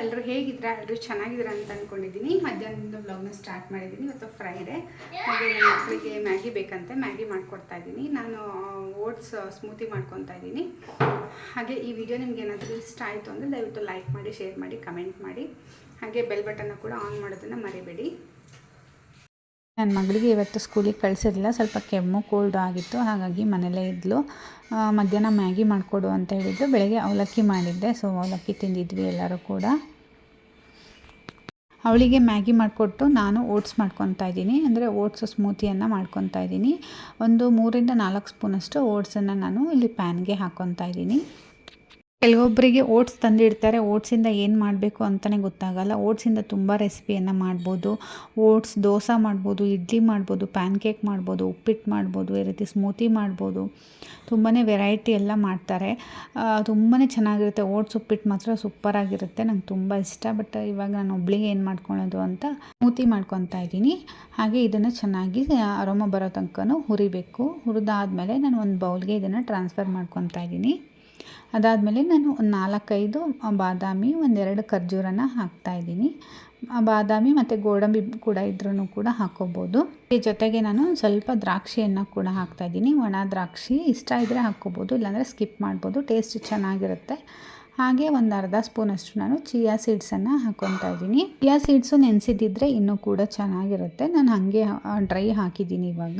ಎಲ್ಲರೂ ಹೇಗಿದ್ದೀರಾ? ಎಲ್ಲರೂ ಚೆನ್ನಾಗಿದ್ದೀರಾ ಅಂತ ಅಂದ್ಕೊಂಡಿದ್ದೀನಿ. ಮಧ್ಯಾಹ್ನದಿಂದ ವ್ಲಾಗ್ನ ಸ್ಟಾರ್ಟ್ ಮಾಡಿದ್ದೀನಿ. ಇವತ್ತು ಫ್ರೈಡೇ, ಹಾಗೆ ನನ್ನ ಮಕ್ಕಳಿಗೆ ಮ್ಯಾಗಿ ಬೇಕಂತೆ, ಮ್ಯಾಗಿ ಮಾಡ್ಕೊಡ್ತಾ ಇದ್ದೀನಿ. ನಾನು ಓಟ್ಸ್ ಸ್ಮೂತಿ ಮಾಡ್ಕೊತಾ ಇದ್ದೀನಿ. ಹಾಗೆ ಈ ವಿಡಿಯೋ ನಿಮ್ಗೆ ಏನಾದರೂ ಇಷ್ಟ ಆಯಿತು ಅಂದರೆ ದಯವಿಟ್ಟು ಲೈಕ್ ಮಾಡಿ, ಶೇರ್ ಮಾಡಿ, ಕಮೆಂಟ್ ಮಾಡಿ. ಹಾಗೆ ಬೆಲ್ ಬಟನ್ನ ಕೂಡ ಆನ್ ಮಾಡೋದನ್ನು ಮರಿಬೇಡಿ. ನನ್ನ ಮಗಳಿಗೆ ಇವತ್ತು ಸ್ಕೂಲಿಗೆ ಕಳಿಸಿರಲಿಲ್ಲ, ಸ್ವಲ್ಪ ಕೆಮ್ಮು ಕೋಲ್ಡ್ ಆಗಿತ್ತು, ಹಾಗಾಗಿ ಮನೇಲೇ ಇದ್ಲು. ಮಧ್ಯಾಹ್ನ ಮ್ಯಾಗಿ ಮಾಡಿಕೊಡು ಅಂತ ಹೇಳಿದ್ದು. ಬೆಳಗ್ಗೆ ಅವಲಕ್ಕಿ ಮಾಡಿದ್ದೆ, ಸೊ ಅವಲಕ್ಕಿ ತಿಂದಿದ್ವಿ ಎಲ್ಲರೂ ಕೂಡ. ಅವಳಿಗೆ ಮ್ಯಾಗಿ ಮಾಡಿಕೊಟ್ಟು ನಾನು ಓಟ್ಸ್ ಮಾಡ್ಕೊತಾ ಇದ್ದೀನಿ, ಅಂದರೆ ಓಟ್ಸ್ ಸ್ಮೂತಿಯನ್ನು ಮಾಡ್ಕೊತಾ ಇದ್ದೀನಿ. ಒಂದು 3-4 ಸ್ಪೂನಷ್ಟು ಓಟ್ಸನ್ನು ನಾನು ಇಲ್ಲಿ ಪ್ಯಾನ್ಗೆ ಹಾಕ್ಕೊತಾ ಇದ್ದೀನಿ. ಕೆಲವೊಬ್ಬರಿಗೆ ಓಟ್ಸ್ ತಂದಿಡ್ತಾರೆ, ಓಟ್ಸಿಂದ ಏನು ಮಾಡಬೇಕು ಅಂತಲೇ ಗೊತ್ತಾಗಲ್ಲ. ಓಟ್ಸಿಂದ ತುಂಬ ರೆಸಿಪಿಯನ್ನು ಮಾಡ್ಬೋದು. ಓಟ್ಸ್ ದೋಸೆ ಮಾಡ್ಬೋದು, ಇಡ್ಲಿ ಮಾಡ್ಬೋದು, ಪ್ಯಾನ್ ಕೇಕ್ ಮಾಡ್ಬೋದು, ಉಪ್ಪಿಟ್ಟು ಮಾಡ್ಬೋದು, ಈ ರೀತಿ ಸ್ಮೂತಿ ಮಾಡ್ಬೋದು. ತುಂಬಾ ವೆರೈಟಿ ಎಲ್ಲ ಮಾಡ್ತಾರೆ, ತುಂಬಾ ಚೆನ್ನಾಗಿರುತ್ತೆ. ಓಟ್ಸ್ ಉಪ್ಪಿಟ್ಟು ಮಾತ್ರ ಸೂಪರಾಗಿರುತ್ತೆ, ನಂಗೆ ತುಂಬ ಇಷ್ಟ. ಬಟ್ ಇವಾಗ ನಾನು ಒಬ್ಳಿಗೆ ಏನು ಮಾಡ್ಕೊಳ್ಳೋದು ಅಂತ ಸ್ಮೂತಿ ಮಾಡ್ಕೊತಾ ಇದ್ದೀನಿ. ಹಾಗೆ ಇದನ್ನು ಚೆನ್ನಾಗಿ ಅರೋಮ ಬರೋ ತನಕ ಹುರಿಬೇಕು. ಹುರಿದಾದ್ಮೇಲೆ ನಾನು ಒಂದು ಬೌಲ್ಗೆ ಇದನ್ನು ಟ್ರಾನ್ಸ್ಫರ್ ಮಾಡ್ಕೊತಾ ಇದ್ದೀನಿ. ಅದಾದಮೇಲೆ ನಾನು ಒಂದು 4-5 ಬಾದಾಮಿ, 1-2 ಖರ್ಜೂರನ ಹಾಕ್ತಾಯಿದ್ದೀನಿ. ಬಾದಾಮಿ ಮತ್ತು ಗೋಡಂಬಿ ಕೂಡ ಇದ್ರೂ ಕೂಡ ಹಾಕ್ಕೋಬೋದು. ಈ ಜೊತೆಗೆ ನಾನು ಸ್ವಲ್ಪ ದ್ರಾಕ್ಷಿಯನ್ನು ಕೂಡ ಹಾಕ್ತಾಯಿದ್ದೀನಿ. ಒಣ ದ್ರಾಕ್ಷಿ ಇಷ್ಟ ಇದ್ದರೆ ಹಾಕ್ಕೋಬೋದು, ಇಲ್ಲಾಂದರೆ ಸ್ಕಿಪ್ ಮಾಡ್ಬೋದು, ಟೇಸ್ಟ್ ಚೆನ್ನಾಗಿರುತ್ತೆ. ಹಾಗೆ ಒಂದು ಅರ್ಧ ಸ್ಪೂನಷ್ಟು ನಾನು ಚಿಯಾ ಸೀಡ್ಸನ್ನು ಹಾಕ್ಕೊತಾ ಇದ್ದೀನಿ. ಚಿಯಾ ಸೀಡ್ಸು ನೆನೆಸಿದ್ದಿದ್ರೆ ಇನ್ನೂ ಕೂಡ ಚೆನ್ನಾಗಿರುತ್ತೆ. ನಾನು ಹಾಗೆ ಡ್ರೈ ಹಾಕಿದ್ದೀನಿ. ಇವಾಗ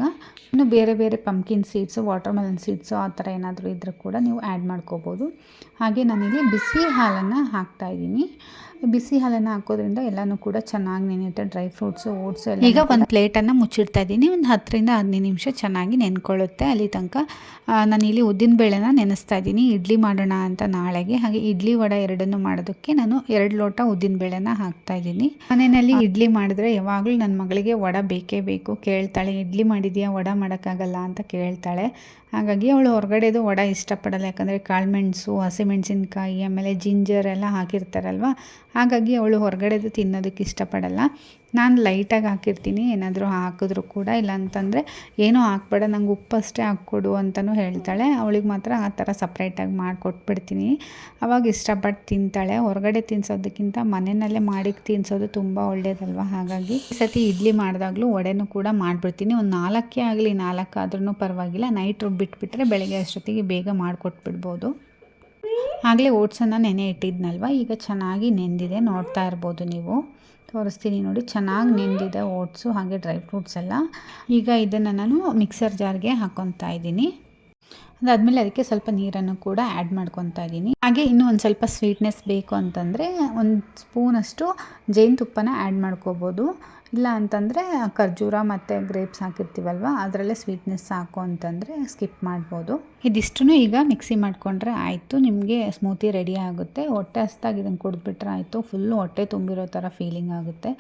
ಇನ್ನು ಬೇರೆ ಬೇರೆ ಪಂಪ್ಕಿನ್ ಸೀಡ್ಸು, ವಾಟರ್ಮೆಲನ್ ಸೀಡ್ಸು ಆ ಥರ ಏನಾದರೂ ಇದ್ದರೂ ಕೂಡ ನೀವು ಆ್ಯಡ್ ಮಾಡ್ಕೋಬೋದು. ಹಾಗೆ ನಾನಿಲ್ಲಿ ಬಿಸಿ ಹಾಲನ್ನು ಹಾಕ್ತಾಯಿದ್ದೀನಿ. ಬಿಸಿ ಹಾಲನ್ನು ಹಾಕೋದ್ರಿಂದ ಎಲ್ಲನೂ ಕೂಡ ಚೆನ್ನಾಗಿ ನೆನೆಯುತ್ತೆ, ಡ್ರೈ ಫ್ರೂಟ್ಸು, ಓಟ್ಸು ಎಲ್ಲ. ಈಗ ಒಂದು ಪ್ಲೇಟನ್ನು ಮುಚ್ಚಿಡ್ತಾ ಇದ್ದೀನಿ. ಒಂದು 10-15 ನಿಮಿಷ ಚೆನ್ನಾಗಿ ನೆನ್ಕೊಳ್ಳುತ್ತೆ. ಅಲ್ಲಿ ತನಕ ನಾನಿಲ್ಲಿ ಉದ್ದಿನ ಬೇಳೆನ ನೆನೆಸ್ತಾ ಇದ್ದೀನಿ, ಇಡ್ಲಿ ಮಾಡೋಣ ಅಂತ ನಾಳೆಗೆ. ಹಾಗೆ ಇಡ್ಲಿ ವಡೆ ಎರಡನ್ನು ಮಾಡೋದಕ್ಕೆ ನಾನು 2 ಲೋಟ ಉದ್ದಿನ ಬೇಳೆನ ಹಾಕ್ತಾಯಿದ್ದೀನಿ. ಮನೆಯಲ್ಲಿ ಇಡ್ಲಿ ಮಾಡಿದ್ರೆ ಯಾವಾಗಲೂ ನನ್ನ ಮಗಳಿಗೆ ವಡೆ ಬೇಕೇ ಬೇಕು, ಕೇಳ್ತಾಳೆ. ಇಡ್ಲಿ ಮಾಡಿದೆಯಾ, ವಡೆ ಮಾಡೋಕ್ಕಾಗಲ್ಲ ಅಂತ ಕೇಳ್ತಾಳೆ. ಹಾಗಾಗಿ ಅವಳು ಹೊರಗಡೆದು ವಡೆ ಇಷ್ಟಪಡಲ್ಲ, ಯಾಕಂದರೆ ಕಾಳುಮೆಣಸು, ಹಸಿಮೆಣಸಿನ್ಕಾಯಿ, ಆಮೇಲೆ ಜಿಂಜರ್ ಎಲ್ಲ ಹಾಕಿರ್ತಾರಲ್ವ, ಹಾಗಾಗಿ ಅವಳು ಹೊರಗಡೆದು ತಿನ್ನೋದಕ್ಕೆ ಇಷ್ಟಪಡಲ್ಲ. ನಾನು ಲೈಟಾಗಿ ಹಾಕಿರ್ತೀನಿ, ಏನಾದರೂ ಹಾಕಿದ್ರೂ ಕೂಡ. ಇಲ್ಲ ಅಂತಂದರೆ ಏನೂ ಹಾಕ್ಬೇಡ, ನಂಗೆ ಉಪ್ಪಷ್ಟೇ ಹಾಕ್ಕೊಡು ಅಂತಲೂ ಹೇಳ್ತಾಳೆ. ಅವಳಿಗೆ ಮಾತ್ರ ಆ ಥರ ಸಪ್ರೇಟಾಗಿ ಮಾಡಿಕೊಟ್ಬಿಡ್ತೀನಿ, ಅವಾಗ ಇಷ್ಟಪಟ್ಟು ತಿಂತಾಳೆ. ಹೊರಗಡೆ ತಿನ್ನಿಸೋದಕ್ಕಿಂತ ಮನೆಯಲ್ಲೇ ಮಾಡಿ ತಿನ್ನಿಸೋದು ತುಂಬ ಒಳ್ಳೆಯದಲ್ವ. ಹಾಗಾಗಿ ಈ ಸತಿ ಇಡ್ಲಿ ಮಾಡಿದಾಗಲೂ ವಡೆನೂ ಕೂಡ ಮಾಡಿಬಿಡ್ತೀನಿ. ಒಂದು 4 ಆಗಲಿ 4 ಆದ್ರೂ ಪರವಾಗಿಲ್ಲ, ನೈಟ್ ರುಬ್ಬಿಟ್ಬಿಟ್ರೆ ಬೆಳಗ್ಗೆ ಅಷ್ಟೊತ್ತಿಗೆ ಬೇಗ ಮಾಡಿಕೊಟ್ಬಿಡ್ಬೋದು. ಆಗಲೇ ಓಟ್ಸನ್ನು ನೆನೆ ಇಟ್ಟಿದ್ನಲ್ವ, ಈಗ ಚೆನ್ನಾಗಿ ನೆಂದಿದೆ, ನೋಡ್ತಾ ಇರ್ಬೋದು ನೀವು. ತೋರಿಸ್ತೀನಿ ನೋಡಿ, ಚೆನ್ನಾಗಿ ನೆಂದಿದೆ ಓಟ್ಸು ಹಾಗೆ ಡ್ರೈ ಫ್ರೂಟ್ಸ್ ಎಲ್ಲ. ಈಗ ಇದನ್ನು ನಾನು ಮಿಕ್ಸರ್ ಜಾರ್ಗೆ ಹಾಕ್ಕೊತಾ ಇದ್ದೀನಿ. ಅದಾದಮೇಲೆ ಅದಕ್ಕೆ ಸ್ವಲ್ಪ ನೀರನ್ನು ಕೂಡ ಆ್ಯಡ್ ಮಾಡ್ಕೊತಾ ಇದ್ದೀನಿ. ಹಾಗೆ ಇನ್ನೂ ಒಂದು ಸ್ವಲ್ಪ ಸ್ವೀಟ್ನೆಸ್ ಬೇಕು ಅಂತಂದರೆ 1 ಸ್ಪೂನಷ್ಟು ಜೇನುತುಪ್ಪನ ಆ್ಯಡ್ ಮಾಡ್ಕೋಬೋದು. ಇಲ್ಲ ಅಂತಂದರೆ ಖರ್ಜೂರ ಮತ್ತು ಗ್ರೇಪ್ಸ್ ಹಾಕಿರ್ತೀವಲ್ವ, ಅದರಲ್ಲೇ ಸ್ವೀಟ್ನೆಸ್ ಸಾಕು ಅಂತಂದರೆ ಸ್ಕಿಪ್ ಮಾಡ್ಬೋದು. ಇದಿಷ್ಟೂ ಈಗ ಮಿಕ್ಸಿ ಮಾಡಿಕೊಂಡ್ರೆ ಆಯಿತು, ನಿಮಗೆ ಸ್ಮೂತಿ ರೆಡಿ ಆಗುತ್ತೆ. ಹೊಟ್ಟೆ ಹಸ್ದಾಗಿ ಇದನ್ನು ಕುಡಿದ್ಬಿಟ್ರೆ ಆಯಿತು, ಫುಲ್ಲು ಹೊಟ್ಟೆ ತುಂಬಿರೋ ಥರ ಫೀಲಿಂಗ್ ಆಗುತ್ತೆ.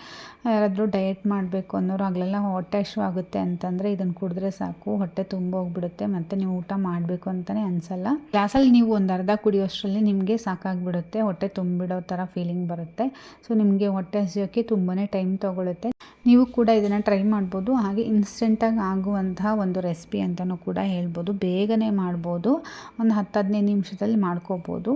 ಯಾರಾದರೂ ಡಯಟ್ ಮಾಡಬೇಕು ಅನ್ನೋರು ಆಗಲೆಲ್ಲ ಹೊಟ್ಟೆ ಹಸಿವು ಆಗುತ್ತೆ ಅಂತಂದರೆ ಇದನ್ನು ಕುಡಿದ್ರೆ ಸಾಕು, ಹೊಟ್ಟೆ ತುಂಬೋಗ್ಬಿಡುತ್ತೆ, ಮತ್ತು ನೀವು ಊಟ ಮಾಡಬೇಕು ಅಂತಲೇ ಅನಿಸಲ್ಲ. ಗ್ಲಾಸಲ್ಲಿ ನೀವು ಒಂದು ಅರ್ಧ ಕುಡಿಯೋಷ್ಟರಲ್ಲಿ ನಿಮಗೆ ಸಾಕಾಗಿಬಿಡುತ್ತೆ, ಹೊಟ್ಟೆ ತುಂಬಿಡೋ ಥರ ಫೀಲಿಂಗ್ ಬರುತ್ತೆ. ಸೊ ನಿಮಗೆ ಹೊಟ್ಟೆ ಹಸಿಯೋಕ್ಕೆ ತುಂಬಾ ಟೈಮ್ ತೊಗೊಳುತ್ತೆ. ನೀವು ಕೂಡ ಇದನ್ನು ಟ್ರೈ ಮಾಡ್ಬೋದು. ಹಾಗೆ ಇನ್ಸ್ಟೆಂಟಾಗಿ ಆಗುವಂತಹ ಒಂದು ರೆಸಿಪಿ ಅಂತಲೂ ಕೂಡ ಹೇಳ್ಬೋದು, ಬೇಗನೆ ಮಾಡ್ಬೋದು, ಒಂದು 10-15 ನಿಮಿಷದಲ್ಲಿ ಮಾಡ್ಕೋಬೋದು.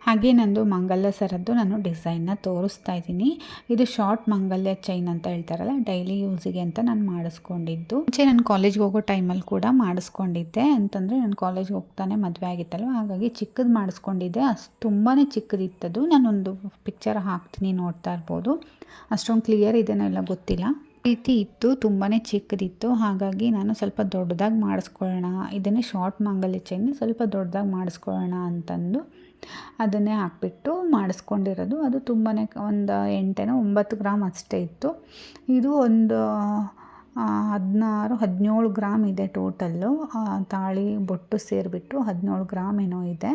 ಹಾಗೆ ನಂದು ಮಂಗಲ್ಯ ಸರದ್ದು ನಾನು ಡಿಸೈನ್ನ ತೋರಿಸ್ತಾ ಇದ್ದೀನಿ. ಇದು ಶಾರ್ಟ್ ಮಂಗಲ್ಯ ಚೈನ್ ಅಂತ ಹೇಳ್ತಾರಲ್ಲ, ಡೈಲಿ ಯೂಸಿಗೆ ಅಂತ ನಾನು ಮಾಡಿಸ್ಕೊಂಡಿದ್ದು. ಮುಂಚೆ ನಾನು ಕಾಲೇಜ್ಗೆ ಹೋಗೋ ಟೈಮಲ್ಲಿ ಕೂಡ ಮಾಡಿಸ್ಕೊಂಡಿದ್ದೆ. ಅಂತಂದರೆ ನಾನು ಕಾಲೇಜ್ಗೆ ಹೋಗ್ತಾನೆ ಮದುವೆ ಆಗಿತ್ತಲ್ವ, ಹಾಗಾಗಿ ಚಿಕ್ಕದು ಮಾಡಿಸ್ಕೊಂಡಿದ್ದೆ. ತುಂಬಾ ಚಿಕ್ಕದಿತ್ತದು. ನಾನೊಂದು ಪಿಕ್ಚರ್ ಹಾಕ್ತೀನಿ, ನೋಡ್ತಾ ಇರ್ಬೋದು. ಅಷ್ಟೊಂದು ಕ್ಲಿಯರ್ ಇದೆನೋ ಎಲ್ಲ ಗೊತ್ತಿಲ್ಲ, ರೀತಿ ಇತ್ತು, ತುಂಬಾ ಚಿಕ್ಕದಿತ್ತು. ಹಾಗಾಗಿ ನಾನು ಸ್ವಲ್ಪ ದೊಡ್ಡದಾಗಿ ಮಾಡಿಸ್ಕೊಳ್ಳೋಣ, ಇದನ್ನೇ ಶಾರ್ಟ್ ಮಂಗಲ್ಯ ಚೈನ್ ಸ್ವಲ್ಪ ದೊಡ್ಡದಾಗಿ ಮಾಡಿಸ್ಕೊಳ್ಳೋಣ ಅಂತಂದು ಅದನ್ನೇ ಹಾಕ್ಬಿಟ್ಟು ಮಾಡಿಸ್ಕೊಂಡಿರೋದು. ಅದು ತುಂಬಾ ಒಂದು 8-9 ಗ್ರಾಮ್ ಅಷ್ಟೇ ಇತ್ತು. ಇದು ಒಂದು 16-17 ಗ್ರಾಮ್ ಇದೆ ಟೋಟಲ್ಲು. ತಾಳಿ ಬೊಟ್ಟು ಸೇರಿಬಿಟ್ಟು 17 ಗ್ರಾಮ್ ಏನೋ ಇದೆ.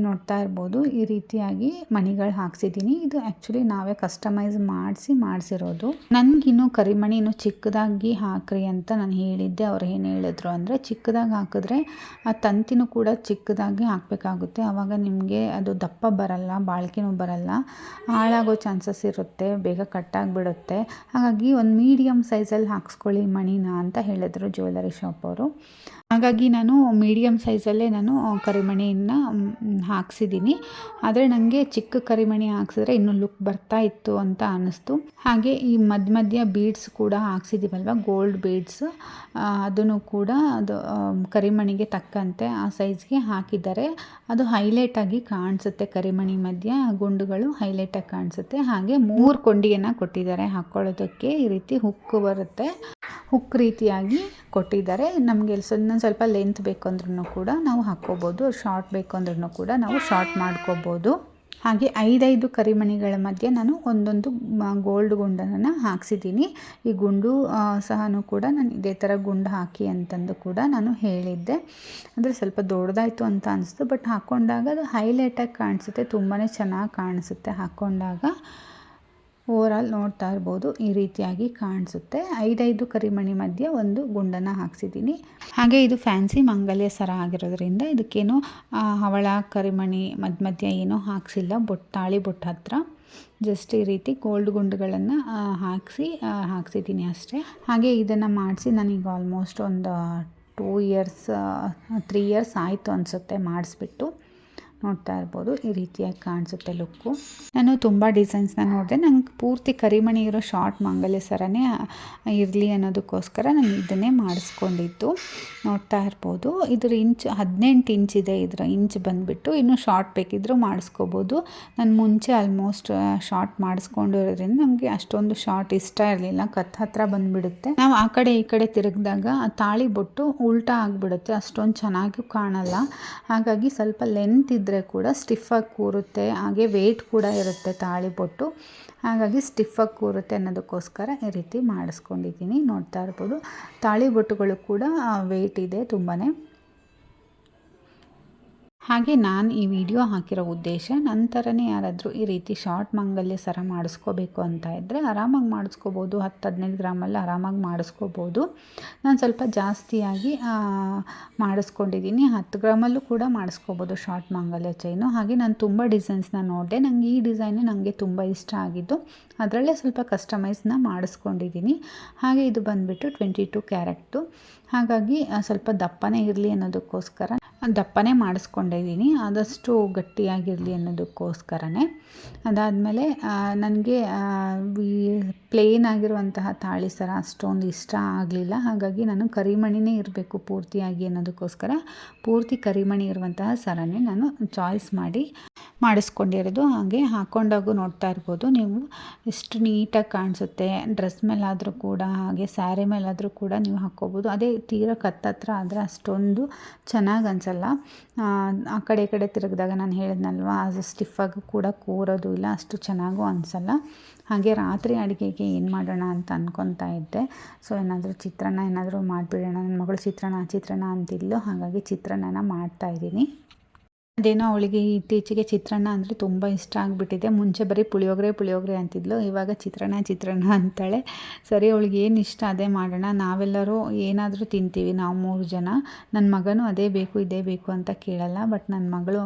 ನೋಡ್ತಾ ಇರ್ಬೋದು, ಈ ರೀತಿಯಾಗಿ ಮಣಿಗಳು ಹಾಕ್ಸಿದ್ದೀನಿ. ಇದು ಆ್ಯಕ್ಚುಲಿ ನಾವೇ ಕಸ್ಟಮೈಸ್ ಮಾಡಿಸಿರೋದು. ನನಗಿನ್ನೂ ಕರಿಮಣಿ ಇನ್ನೂ ಚಿಕ್ಕದಾಗಿ ಹಾಕ್ರಿ ಅಂತ ನಾನು ಹೇಳಿದ್ದೆ. ಅವ್ರು ಏನು ಹೇಳಿದ್ರು ಅಂದರೆ, ಚಿಕ್ಕದಾಗಿ ಹಾಕಿದ್ರೆ ಆ ತಂತಿನೂ ಕೂಡ ಚಿಕ್ಕದಾಗಿ ಹಾಕಬೇಕಾಗುತ್ತೆ, ಆವಾಗ ನಿಮಗೆ ಅದು ದಪ್ಪ ಬರಲ್ಲ, ಬಾಳಿಕೆನೂ ಬರಲ್ಲ, ಹಾಳಾಗೋ ಚಾನ್ಸಸ್ ಇರುತ್ತೆ, ಬೇಗ ಕಟ್ಟಾಗಿಬಿಡುತ್ತೆ. ಹಾಗಾಗಿ ಒಂದು ಮೀಡಿಯಮ್ ಸೈಜಲ್ಲಿ ಹಾಕ್ಸ್ಕೊಳ್ಳಿ ಮಣಿನ ಅಂತ ಹೇಳಿದ್ರು ಜ್ಯುವೆಲರಿ ಶಾಪವರು. ಹಾಗಾಗಿ ನಾನು ಮೀಡಿಯಮ್ ಸೈಜಲ್ಲೇ ನಾನು ಕರಿಮಣಿಯನ್ನು ಹಾಕ್ಸಿದ್ದೀನಿ. ಆದರೆ ನನಗೆ ಚಿಕ್ಕ ಕರಿಮಣಿ ಹಾಕ್ಸಿದ್ರೆ ಇನ್ನೂ ಲುಕ್ ಬರ್ತಾ ಇತ್ತು ಅಂತ ಅನ್ನಿಸ್ತು. ಹಾಗೆ ಈ ಮಧ್ಯ ಬೀಡ್ಸ್ ಕೂಡ ಹಾಕ್ಸಿದ್ದೀವಲ್ವ, ಗೋಲ್ಡ್ ಬೀಡ್ಸ್, ಅದನ್ನು ಕೂಡ ಅದು ಕರಿಮಣಿಗೆ ತಕ್ಕಂತೆ ಆ ಸೈಜ್ಗೆ ಹಾಕಿದ್ದಾರೆ. ಅದು ಹೈಲೈಟಾಗಿ ಕಾಣಿಸುತ್ತೆ, ಕರಿಮಣಿ ಮಧ್ಯ ಗುಂಡುಗಳು ಹೈಲೈಟಾಗಿ ಕಾಣಿಸುತ್ತೆ. ಹಾಗೆ 3 ಕೊಂಡಿಯನ್ನು ಕೊಟ್ಟಿದ್ದಾರೆ ಹಾಕ್ಕೊಳ್ಳೋದಕ್ಕೆ. ಈ ರೀತಿ ಹುಕ್ ಬರುತ್ತೆ, ಹುಕ್ ರೀತಿಯಾಗಿ ಕೊಟ್ಟಿದ್ದಾರೆ. ನಮಗೆ ಸ್ವಲ್ಪ ಲೆಂತ್ ಬೇಕು ಅಂದ್ರೂ ಕೂಡ ನಾವು ಹಾಕ್ಕೋಬೋದು, ಶಾರ್ಟ್ ಬೇಕು ಅಂದ್ರೂ ಕೂಡ ನಾವು ಶಾರ್ಟ್ ಮಾಡ್ಕೋಬೋದು. ಹಾಗೆ 5 ಕರಿಮಣಿಗಳ ಮಧ್ಯೆ ನಾನು ಒಂದೊಂದು ಗೋಲ್ಡ್ ಗುಂಡನ್ನು ಹಾಕ್ಸಿದ್ದೀನಿ. ಈ ಗುಂಡು ಸಹ ಕೂಡ ನಾನು ಇದೇ ಥರ ಗುಂಡು ಹಾಕಿ ಅಂತಂದು ಕೂಡ ನಾನು ಹೇಳಿದ್ದೆ. ಅಂದರೆ ಸ್ವಲ್ಪ ದೊಡ್ಡದಾಯಿತು ಅಂತ ಅನಿಸ್ತು, ಬಟ್ ಹಾಕ್ಕೊಂಡಾಗ ಅದು ಹೈಲೈಟಾಗಿ ಕಾಣಿಸುತ್ತೆ, ತುಂಬಾ ಚೆನ್ನಾಗಿ ಕಾಣಿಸುತ್ತೆ ಹಾಕ್ಕೊಂಡಾಗ. ಓವರಾಲ್ ನೋಡ್ತಾ ಇರ್ಬೋದು, ಈ ರೀತಿಯಾಗಿ ಕಾಣಿಸುತ್ತೆ. 5 ಕರಿಮಣಿ ಮಧ್ಯೆ ಒಂದು ಗುಂಡನ್ನು ಹಾಕ್ಸಿದ್ದೀನಿ. ಹಾಗೆ ಇದು ಫ್ಯಾನ್ಸಿ ಮಂಗಲ್ಯ ಸರ ಆಗಿರೋದ್ರಿಂದ ಇದಕ್ಕೇನು ಹವಳ ಕರಿಮಣಿ ಮಧ್ಯ ಏನೂ ಹಾಕ್ಸಿಲ್ಲ. ತಾಳಿ ಬೊಟ್ಟು ಹತ್ರ ಜಸ್ಟ್ ಈ ರೀತಿ ಗೋಲ್ಡ್ ಗುಂಡುಗಳನ್ನು ಹಾಕ್ಸಿದ್ದೀನಿ ಅಷ್ಟೇ. ಹಾಗೆ ಇದನ್ನು ಮಾಡಿಸಿ ನನಗೆ ಆಲ್ಮೋಸ್ಟ್ ಒಂದು 3 ಇಯರ್ಸ್ ಆಯಿತು ಅನಿಸುತ್ತೆ ಮಾಡಿಸ್ಬಿಟ್ಟು. ನೋಡ್ತಾ ಇರ್ಬೋದು, ಈ ರೀತಿಯಾಗಿ ಕಾಣಿಸುತ್ತೆ ಲುಕ್ಕು. ನಾನು ತುಂಬ ಡಿಸೈನ್ಸ್ನ ನೋಡಿದೆ. ನಂಗೆ ಪೂರ್ತಿ ಕರಿಮಣಿ ಇರೋ ಶಾರ್ಟ್ ಮಂಗಲ್ಯ ಸರನೇ ಇರಲಿ ಅನ್ನೋದಕ್ಕೋಸ್ಕರ ನಾನು ಇದನ್ನೇ ಮಾಡಿಸ್ಕೊಂಡಿದ್ದು. ನೋಡ್ತಾ ಇರ್ಬೋದು, ಇದ್ರ 18 ಇಂಚ್ ಇದೆ. ಇದರ ಇಂಚ್ ಬಂದುಬಿಟ್ಟು ಇನ್ನೂ ಶಾರ್ಟ್ ಬೇಕಿದ್ದರೂ ಮಾಡಿಸ್ಕೋಬೋದು. ನಾನು ಮುಂಚೆ ಆಲ್ಮೋಸ್ಟ್ ಶಾರ್ಟ್ ಮಾಡಿಸ್ಕೊಂಡಿರೋದ್ರಿಂದ ನಮಗೆ ಅಷ್ಟೊಂದು ಶಾರ್ಟ್ ಇಷ್ಟ ಇರಲಿಲ್ಲ, ಕತ್ ಹತ್ರ ಬಂದುಬಿಡುತ್ತೆ. ನಾವು ಆ ಕಡೆ ಈ ಕಡೆ ತಿರುಗಿದಾಗ ಆ ತಾಳಿ ಬೊಟ್ಟು ಉಲ್ಟಾ ಆಗಿಬಿಡುತ್ತೆ, ಅಷ್ಟೊಂದು ಚೆನ್ನಾಗಿ ಕಾಣಲ್ಲ. ಹಾಗಾಗಿ ಸ್ವಲ್ಪ ಲೆಂತ್ ಇದ್ದರೆ ಕೂಡ ಸ್ಟಿಫಾಗಿ ಕೂರುತ್ತೆ. ಹಾಗೆ ವೆಯ್ಟ್ ಕೂಡ ಇರುತ್ತೆ ತಾಳಿ ಬೊಟ್ಟು, ಹಾಗಾಗಿ ಸ್ಟಿಫಾಗಿ ಕೂರುತ್ತೆ ಅನ್ನೋದಕ್ಕೋಸ್ಕರ ಈ ರೀತಿ ಮಾಡಿಸ್ಕೊಂಡಿದ್ದೀನಿ. ನೋಡ್ತಾ ಇರ್ಬೋದು, ತಾಳಿ ಬೊಟ್ಟುಗಳು ಕೂಡ ವೆಯ್ಟ್ ಇದೆ ತುಂಬಾ. ಹಾಗೆ ನಾನು ಈ ವಿಡಿಯೋ ಹಾಕಿರೋ ಉದ್ದೇಶ, ನಂತರನೇ ಯಾರಾದರೂ ಈ ರೀತಿ ಶಾರ್ಟ್ ಮಂಗಲ್ಯ ಸರ ಮಾಡಿಸ್ಕೋಬೇಕು ಅಂತ ಇದ್ದರೆ ಆರಾಮಾಗಿ ಮಾಡಿಸ್ಕೋಬೋದು. 10-15 ಗ್ರಾಮಲ್ಲಿ ಆರಾಮಾಗಿ ಮಾಡಿಸ್ಕೋಬೋದು. ನಾನು ಸ್ವಲ್ಪ ಜಾಸ್ತಿಯಾಗಿ ಮಾಡಿಸ್ಕೊಂಡಿದ್ದೀನಿ. 10 ಗ್ರಾಮಲ್ಲೂ ಕೂಡ ಮಾಡಿಸ್ಕೋಬೋದು ಶಾರ್ಟ್ ಮಂಗಲ್ಯ ಚೈನು. ಹಾಗೆ ನಾನು ತುಂಬ ಡಿಸೈನ್ಸ್ನ ನೋಡಿದೆ. ನನಗೆ ಈ ಡಿಸೈನೇ ನನಗೆ ತುಂಬ ಇಷ್ಟ ಆಗಿದ್ದು, ಅದರಲ್ಲೇ ಸ್ವಲ್ಪ ಕಸ್ಟಮೈಸ್ನ ಮಾಡಿಸ್ಕೊಂಡಿದ್ದೀನಿ. ಹಾಗೆ ಇದು ಬಂದುಬಿಟ್ಟು 22 ಕ್ಯಾರೆಟ್ದು, ಹಾಗಾಗಿ ಸ್ವಲ್ಪ ದಪ್ಪನೇ ಇರಲಿ ಅನ್ನೋದಕ್ಕೋಸ್ಕರ ದಪ್ಪನೇ ಮಾಡಿಸ್ಕೊಂಡಿದ್ದೀನಿ, ಆದಷ್ಟು ಗಟ್ಟಿಯಾಗಿರಲಿ ಅನ್ನೋದಕ್ಕೋಸ್ಕರನೇ. ಅದಾದಮೇಲೆ ನನಗೆ ಈ ಪ್ಲೇನ್ ಆಗಿರುವಂತಹ ತಾಳಿ ಸರ ಅಷ್ಟೊಂದು ಇಷ್ಟ ಆಗಲಿಲ್ಲ. ಹಾಗಾಗಿ ನಾನು ಕರಿಮಣಿನೇ ಇರಬೇಕು ಪೂರ್ತಿಯಾಗಿ ಅನ್ನೋದಕ್ಕೋಸ್ಕರ ಪೂರ್ತಿ ಕರಿಮಣಿ ಇರುವಂತಹ ಸರನೇ ನಾನು ಚಾಯ್ಸ್ ಮಾಡಿ ಮಾಡಿಸ್ಕೊಂಡಿರೋದು. ಹಾಗೆ ಹಾಕ್ಕೊಂಡಾಗೂ ನೋಡ್ತಾ ಇರ್ಬೋದು ನೀವು ಎಷ್ಟು ನೀಟಾಗಿ ಕಾಣಿಸುತ್ತೆ. ಡ್ರೆಸ್ ಮೇಲಾದರೂ ಕೂಡ, ಹಾಗೆ ಸ್ಯಾರಿ ಮೇಲಾದರೂ ಕೂಡ ನೀವು ಹಾಕ್ಕೋಬೋದು. ಅದೇ ತೀರ ಕತ್ತತ್ರ ಆದರೆ ಅಷ್ಟೊಂದು ಚೆನ್ನಾಗಿ ಅನಿಸಲ್ಲ. ಆ ಕಡೆ ಈ ಕಡೆ ತಿರುಗಿದಾಗ ನಾನು ಹೇಳಿದ್ನಲ್ವ, ಅದು ಸ್ಟಿಫಾಗಿ ಕೂಡ ಕೂರೋದು ಇಲ್ಲ, ಅಷ್ಟು ಚೆನ್ನಾಗೂ ಅನಿಸಲ್ಲ. ಹಾಗೆ ರಾತ್ರಿ ಅಡುಗೆಗೆ ಏನು ಮಾಡೋಣ ಅಂತ ಅಂದ್ಕೊತಾ ಇದ್ದೆ. ಸೊ ಏನಾದರೂ ಚಿತ್ರಾನ್ನ ಏನಾದರೂ ಮಾಡಿಬಿಡೋಣ. ನನ್ನ ಮಗಳು ಚಿತ್ರಾನ್ನ ಅಂತಿದ್ಲು, ಹಾಗಾಗಿ ಚಿತ್ರಾನ್ನ ಮಾಡ್ತಾಯಿದ್ದೀನಿ. ಅದೇನೋ ಅವಳಿಗೆ ಇತ್ತೀಚೆಗೆ ಚಿತ್ರಾನ್ನ ಅಂದರೆ ತುಂಬ ಇಷ್ಟ ಆಗಿಬಿಟ್ಟಿದೆ. ಮುಂಚೆ ಬರೀ ಪುಳಿಯೋಗರೆ ಅಂತಿದ್ಲು, ಇವಾಗ ಚಿತ್ರಾನ್ನ ಅಂತಾಳೆ. ಸರಿ, ಅವಳಿಗೆ ಏನು ಇಷ್ಟ ಅದೇ ಮಾಡೋಣ. ನಾವೆಲ್ಲರೂ ಏನಾದರೂ ತಿಂತೀವಿ, ನಾವು 3 ಜನ. ನನ್ನ ಮಗನೂ ಅದೇ ಬೇಕು ಇದೇ ಬೇಕು ಅಂತ ಕೇಳಲ್ಲ, ಬಟ್ ನನ್ನ ಮಗಳು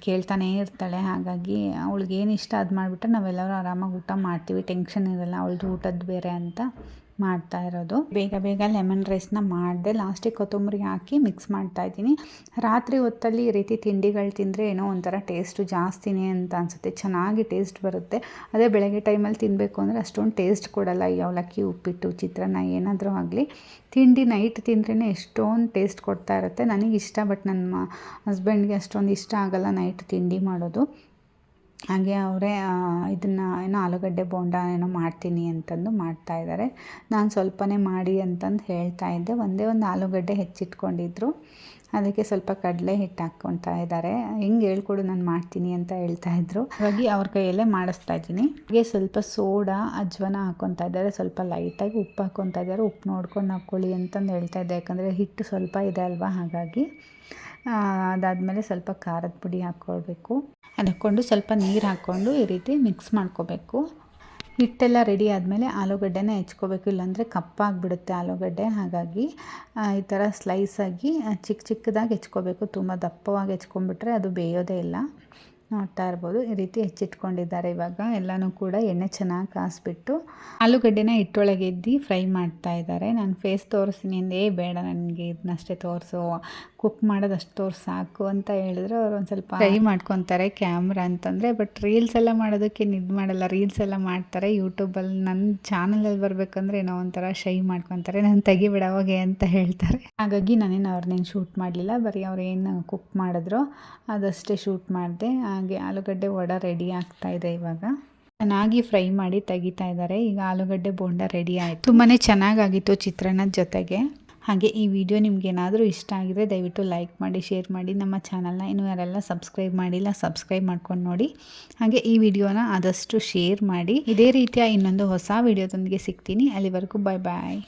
ಕೇಳ್ತಾನೇ ಇರ್ತಾಳೆ. ಹಾಗಾಗಿ ಅವಳಿಗೆ ಏನು ಇಷ್ಟ ಅದು ಮಾಡಿಬಿಟ್ರೆ ನಾವೆಲ್ಲರೂ ಆರಾಮಾಗಿ ಊಟ ಮಾಡ್ತೀವಿ, ಟೆನ್ಷನ್ ಇರಲ್ಲ ಅವಳದು ಊಟದ್ದು ಬೇರೆ ಅಂತ ಮಾಡ್ತಾ ಇರೋದು. ಬೇಗ ಲೆಮನ್ ರೈಸ್ನ ಮಾಡಿದೆ. ಲಾಸ್ಟಿಗೆ ಕೊತ್ತಂಬರಿ ಹಾಕಿ ಮಿಕ್ಸ್ ಮಾಡ್ತಾಯಿದ್ದೀನಿ. ರಾತ್ರಿ ಹೊತ್ತಲ್ಲಿ ಈ ರೀತಿ ತಿಂಡಿಗಳು ತಿಂದರೆ ಏನೋ ಒಂಥರ ಟೇಸ್ಟು ಜಾಸ್ತಿನೇ ಅಂತ ಅನಿಸುತ್ತೆ, ಚೆನ್ನಾಗಿ ಟೇಸ್ಟ್ ಬರುತ್ತೆ. ಅದೇ ಬೆಳಗ್ಗೆ ಟೈಮಲ್ಲಿ ತಿನ್ನಬೇಕು ಅಂದರೆ ಅಷ್ಟೊಂದು ಟೇಸ್ಟ್ ಕೊಡಲ್ಲ. ಈ ಅವಲಕ್ಕಿ, ಉಪ್ಪಿಟ್ಟು, ಚಿತ್ರಾನ್ನ ಏನಾದರೂ ಆಗಲಿ ತಿಂಡಿ ನೈಟ್ ತಿಂದ್ರೇ ಎಷ್ಟೊಂದು ಟೇಸ್ಟ್ ಕೊಡ್ತಾ ಇರುತ್ತೆ. ನನಗೆ ಇಷ್ಟ, ಬಟ್ ನನ್ನ ಹಸ್ಬೆಂಡ್ಗೆ ಅಷ್ಟೊಂದು ಇಷ್ಟ ಆಗಲ್ಲ ನೈಟ್ ತಿಂಡಿ ಮಾಡೋದು. ಹಾಗೆ ಅವರೇ ಇದನ್ನು ಏನೋ ಆಲೂಗಡ್ಡೆ ಬೋಂಡ ಏನೋ ಮಾಡ್ತೀನಿ ಅಂತಂದು ಮಾಡ್ತಾಯಿದ್ದಾರೆ. ನಾನು ಸ್ವಲ್ಪನೇ ಮಾಡಿ ಅಂತಂದು ಹೇಳ್ತಾಯಿದ್ದೆ. ಒಂದೇ ಒಂದು ಆಲೂಗಡ್ಡೆ ಹೆಚ್ಚಿಟ್ಕೊಂಡಿದ್ರು, ಅದಕ್ಕೆ ಸ್ವಲ್ಪ ಕಡಲೆ ಹಿಟ್ಟು ಹಾಕ್ಕೊತಾ ಇದ್ದಾರೆ. ಹೆಂಗೆ ಹೇಳ್ಕೊಡು ನಾನು ಮಾಡ್ತೀನಿ ಅಂತ ಹೇಳ್ತಾಯಿದ್ರು. ಹಾಗಾಗಿ ಅವ್ರ ಕೈಯಲ್ಲೇ ಮಾಡಿಸ್ತಾ ಇದ್ದೀನಿ. ಹಾಗೆ ಸ್ವಲ್ಪ ಸೋಡಾ ಅಜ್ವಾನ ಹಾಕ್ಕೊತಾ ಇದ್ದಾರೆ, ಸ್ವಲ್ಪ ಲೈಟಾಗಿ ಉಪ್ಪು ಹಾಕ್ಕೊತಾ ಇದ್ದಾರೆ. ಉಪ್ಪು ನೋಡ್ಕೊಂಡು ಹಾಕ್ಕೊಳ್ಳಿ ಅಂತಂದು ಹೇಳ್ತಾಯಿದ್ದೆ, ಯಾಕಂದರೆ ಹಿಟ್ಟು ಸ್ವಲ್ಪ ಇದೆ ಅಲ್ವಾ, ಹಾಗಾಗಿ. ಅದಾದಮೇಲೆ ಸ್ವಲ್ಪ ಖಾರದ ಪುಡಿ ಹಾಕ್ಕೊಳ್ಬೇಕು. ಅದು ಹಾಕ್ಕೊಂಡು ಸ್ವಲ್ಪ ನೀರು ಹಾಕ್ಕೊಂಡು ಈ ರೀತಿ ಮಿಕ್ಸ್ ಮಾಡ್ಕೋಬೇಕು. ಹಿಟ್ಟೆಲ್ಲ ರೆಡಿ ಆದಮೇಲೆ ಆಲೂಗಡ್ಡೆನ ಹೆಚ್ಕೋಬೇಕು, ಇಲ್ಲಾಂದರೆ ಕಪ್ಪಾಗಿಬಿಡುತ್ತೆ ಆಲೂಗಡ್ಡೆ. ಹಾಗಾಗಿ ಈ ಥರ ಸ್ಲೈಸಾಗಿ ಚಿಕ್ಕದಾಗಿ ಹೆಚ್ಕೋಬೇಕು. ತುಂಬ ದಪ್ಪವಾಗಿ ಹೆಚ್ಕೊಂಡ್ಬಿಟ್ರೆ ಅದು ಬೇಯೋದೇ ಇಲ್ಲ. ನೋಡ್ತಾ ಇರ್ಬೋದು ಈ ರೀತಿ ಹೆಚ್ಚಿಟ್ಕೊಂಡಿದ್ದಾರೆ. ಇವಾಗ ಎಲ್ಲನೂ ಕೂಡ ಎಣ್ಣೆ ಚೆನ್ನಾಗಿ ಕಾಯಿಸ್ಬಿಟ್ಟು ಆಲೂಗಡ್ಡೆನ ಹಿಟ್ಟೊಳಗೆ ಎದ್ದು ಫ್ರೈ ಮಾಡ್ತಾ ಇದ್ದಾರೆ. ನಾನು ಫೇಸ್ ತೋರಿಸ್ತೀನಿ ಅಂದೆ, ಬೇಡ ನನಗೆ ಇದನ್ನಷ್ಟೇ ತೋರಿಸು, ಕುಕ್ ಮಾಡೋದಷ್ಟು ತೋರಿಸಿ ಸಾಕು ಅಂತ ಹೇಳಿದ್ರೆ ಅವ್ರು ಒಂದು ಸ್ವಲ್ಪ ಫ್ರೈ ಮಾಡ್ಕೊತಾರೆ ಕ್ಯಾಮ್ರಾ ಅಂತಂದರೆ. ಬಟ್ ರೀಲ್ಸ್ ಎಲ್ಲ ಮಾಡೋದಕ್ಕೆ ಇದು ಮಾಡಲ್ಲ, ರೀಲ್ಸ್ ಎಲ್ಲ ಮಾಡ್ತಾರೆ ಯೂಟ್ಯೂಬಲ್ಲಿ. ನನ್ನ ಚಾನಲಲ್ಲಿ ಬರಬೇಕಂದ್ರೆ ಏನೋ ಒಂಥರ ಶೈ ಮಾಡ್ಕೊತಾರೆ, ನಾನು ತೆಗಿಬಿಡೋವಾಗೆ ಅಂತ ಹೇಳ್ತಾರೆ. ಹಾಗಾಗಿ ನಾನೇನು ಅವ್ರನ್ನೇನು ಶೂಟ್ ಮಾಡಲಿಲ್ಲ, ಬರೀ ಅವ್ರು ಏನು ಕುಕ್ ಮಾಡಿದ್ರು ಅದಷ್ಟೇ ಶೂಟ್ ಮಾಡಿದೆ. ಹಾಗೆ ಆಲೂಗಡ್ಡೆ ವಡೆ ರೆಡಿ ಆಗ್ತಾ ಇದೆ. ಇವಾಗ ಚೆನ್ನಾಗಿ ಫ್ರೈ ಮಾಡಿ ತೆಗಿತಾ ಇದ್ದಾರೆ. ಈಗ ಆಲೂಗಡ್ಡೆ ಬೋಂಡ ರೆಡಿ ಆಯಿತು. ತುಂಬಾ ಚೆನ್ನಾಗಾಗಿತ್ತು ಚಿತ್ರಾನ್ನದ ಜೊತೆಗೆ. ಹಾಗೆ ಈ ವಿಡಿಯೋ ನಿಮ್ಗೇನಾದರೂ ಇಷ್ಟ ಆಗಿದ್ರೆ ದಯವಿಟ್ಟು ಲೈಕ್ ಮಾಡಿ, ಶೇರ್ ಮಾಡಿ. ನಮ್ಮ ಚಾನಲ್ನ ಇನ್ನೂ ಯಾರೆಲ್ಲ ಸಬ್ಸ್ಕ್ರೈಬ್ ಮಾಡಿಲ್ಲ ಸಬ್ಸ್ಕ್ರೈಬ್ ಮಾಡ್ಕೊಂಡು ನೋಡಿ. ಹಾಗೆ ಈ ವಿಡಿಯೋನ ಆದಷ್ಟು ಶೇರ್ ಮಾಡಿ. ಇದೇ ರೀತಿಯ ಇನ್ನೊಂದು ಹೊಸ ವಿಡಿಯೋದೊಂದಿಗೆ ಸಿಗ್ತೀನಿ. ಅಲ್ಲಿವರೆಗೂ ಬಾಯ್ ಬಾಯ್.